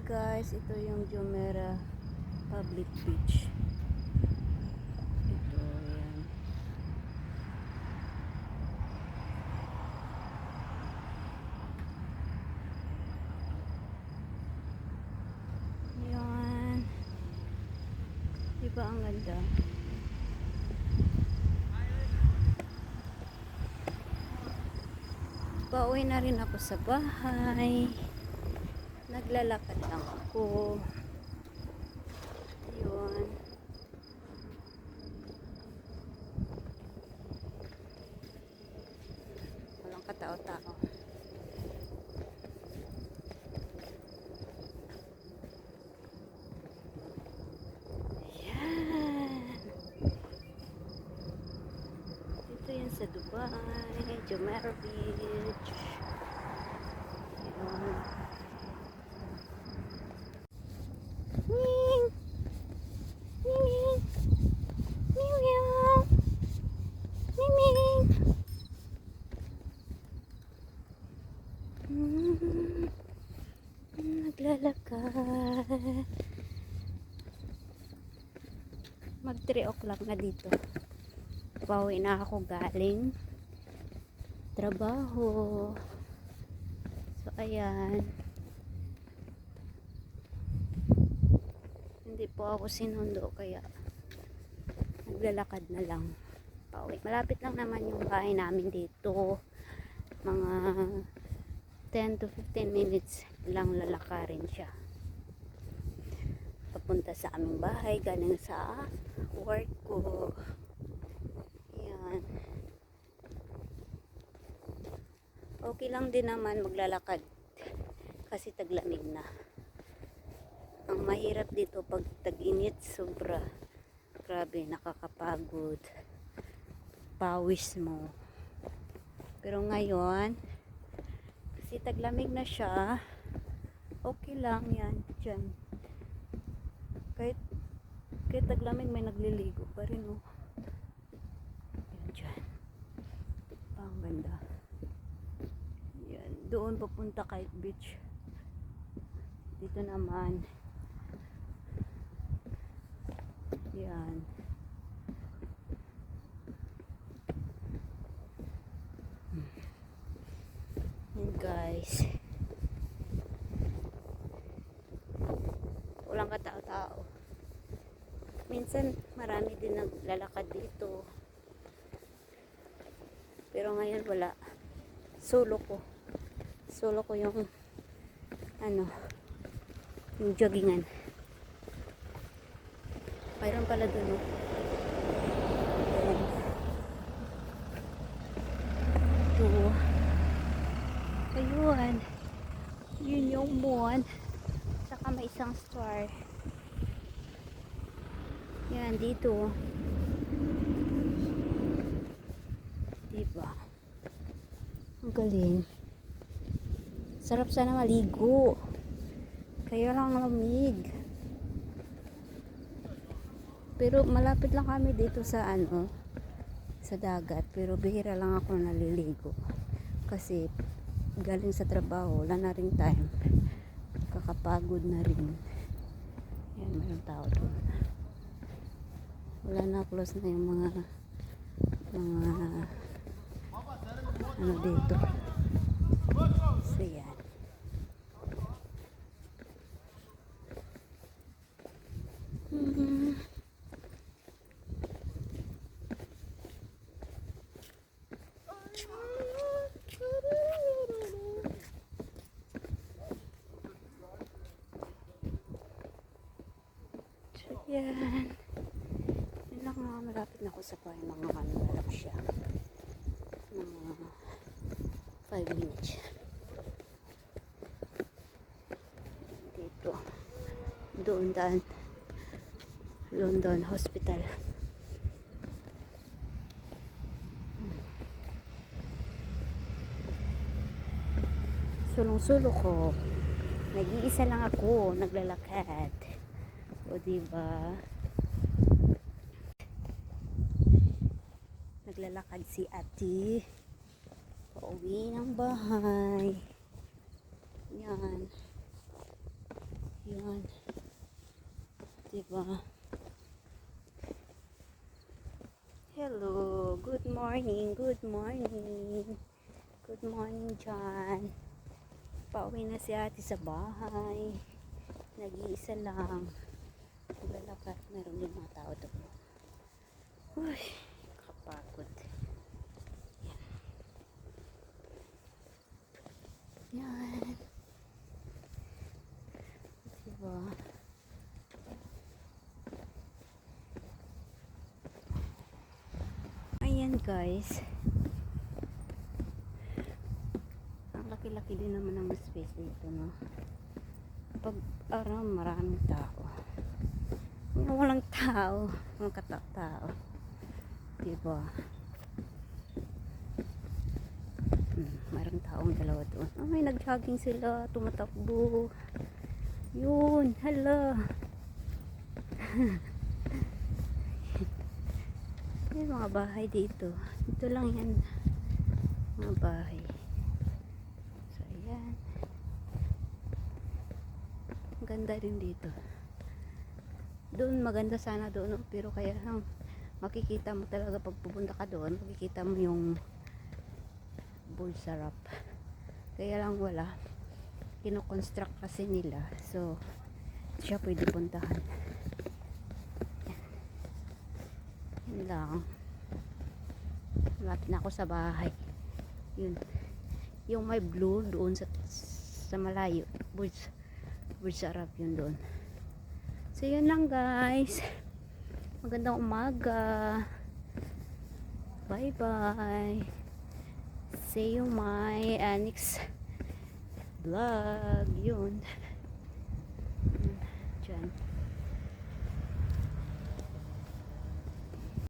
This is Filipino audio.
Guys, ito yung Jumeirah Public Beach. Ito, yan. Yan. Diba ang ganda? Pauwi na rin ako sa bahay. Naglalakad lang ako. Yun. Walang katao-tao. Yan. Dito yan sa Dubai. Jumeirah Beach. Yun. Ming! Ming! Ming! Ming! Ming! Naglalakad. Mag 3 o'clock na dito. Pauwi na ako galing trabaho. So ayan. Hindi po ako sinundo kaya naglalakad na lang. Pauwi. Malapit lang naman yung bahay namin dito. Mga 10 to 15 minutes lang lalakarin siya. Papunta sa aming bahay, galing sa work ko. Yan. Okay lang din naman maglalakad kasi taglamig na. Ang mahirap dito pag tag-init, sobra. Grabe, nakakapagod. Pawis mo. Pero ngayon, kasi taglamig na siya, okay lang yan, dyan. Kahit taglamig may nagliligo pa rin, oh. Yan, dyan. Ang ganda. Yan, doon papunta kahit beach. Dito naman. Yan. Yan, guys. Walang katao-tao. Minsan marami din naglalakad dito. Pero ngayon wala. Solo ko yung yung joggingan. Mayroon pala dun, oh. Ito. Ayun. Yun yung moon. Saka may isang star. Yan, dito. Diba? Ang galing. Sarap sana maligo. Kaya lang lamig. Pero malapit lang kami dito sa sa dagat. Pero bihira lang ako naliligo. Kasi galing sa trabaho, wala na rin time. Kakapagod na rin. Yan, mayroong tao doon. Wala na, close na yung mga dito. So yan. Yan. Yun lang, malapit na ako sa bahay. Mga malap siya. Mga 5 minutes. Dito. Doon daan. London Hospital. Sulong-sulo ko. Nag-iisa lang ako. Naglalakad. O diba? Naglalakad si ate. Pauwi ng bahay. Yan. Yan. Diba? Hello. Good morning. Good morning. Good morning, John. Pauwi na si ate sa bahay. Nag-iisa lang. Naglalakad. Meron din mga tao doon. Uy, kapagod. Yan. Diba? Ayan guys. Ang laki-laki din naman ang space dito, no? Pag araw maraming tao. Yung walang tao, walang katak-tao. Diba? Mayroong taong dalawa doon. Oh, may nag-jogging sila, tumatakbo. Yun, hala. May mga bahay dito. Dito lang yan. Mga bahay. So, ayan. Ang ganda rin dito. Doon, maganda sana doon. Pero kaya lang, makikita mo talaga pag pupunta ka doon, makikita mo yung Bulsarap. Kaya lang wala. Kino-construct kasi nila. So, siya pwede puntahan. Yan lang. Malapit na ako sa bahay. Yun. Yung may blue doon sa malayo. Bulsarap yun doon. So, yun lang guys. Magandang umaga. Bye-bye. See you my next vlog. Yun.